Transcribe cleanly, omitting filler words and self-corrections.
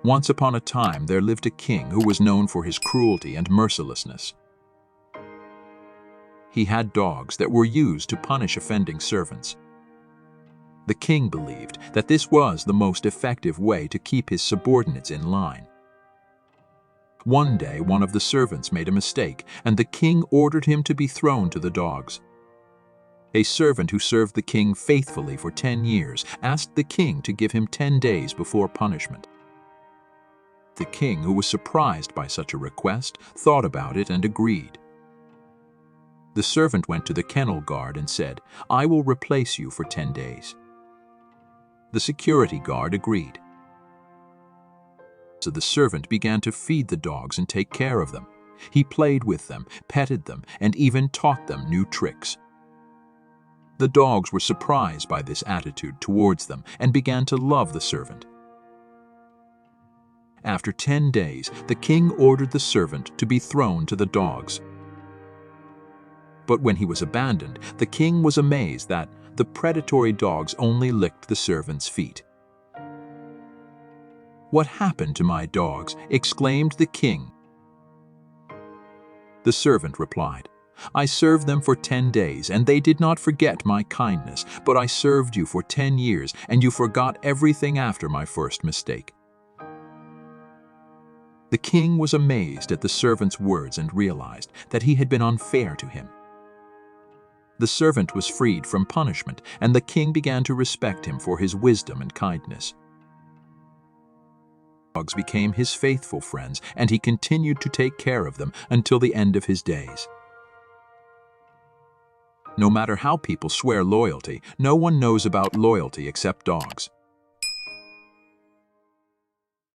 Once upon a time, there lived a king who was known for his cruelty and mercilessness. He had dogs that were used to punish offending servants. The king believed that this was the most effective way to keep his subordinates in line. One day, one of the servants made a mistake, and the king ordered him to be thrown to the dogs. A servant who served the king faithfully for 10 years asked the king to give him 10 days before punishment. The king, who was surprised by such a request, thought about it and agreed. The servant went to the kennel guard and said, "I will replace you for 10 days." The security guard agreed. So the servant began to feed the dogs and take care of them. He played with them, petted them, and even taught them new tricks. The dogs were surprised by this attitude towards them and began to love the servant. After 10 days, the king ordered the servant to be thrown to the dogs. But when he was abandoned, the king was amazed that the predatory dogs only licked the servant's feet. "What happened to my dogs?" exclaimed the king. The servant replied, "I served them for 10 days, and they did not forget my kindness, but I served you for 10 years, and you forgot everything after my first mistake." The king was amazed at the servant's words and realized that he had been unfair to him. The servant was freed from punishment, and the king began to respect him for his wisdom and kindness. Dogs became his faithful friends, and he continued to take care of them until the end of his days. No matter how people swear loyalty, no one knows about loyalty except dogs.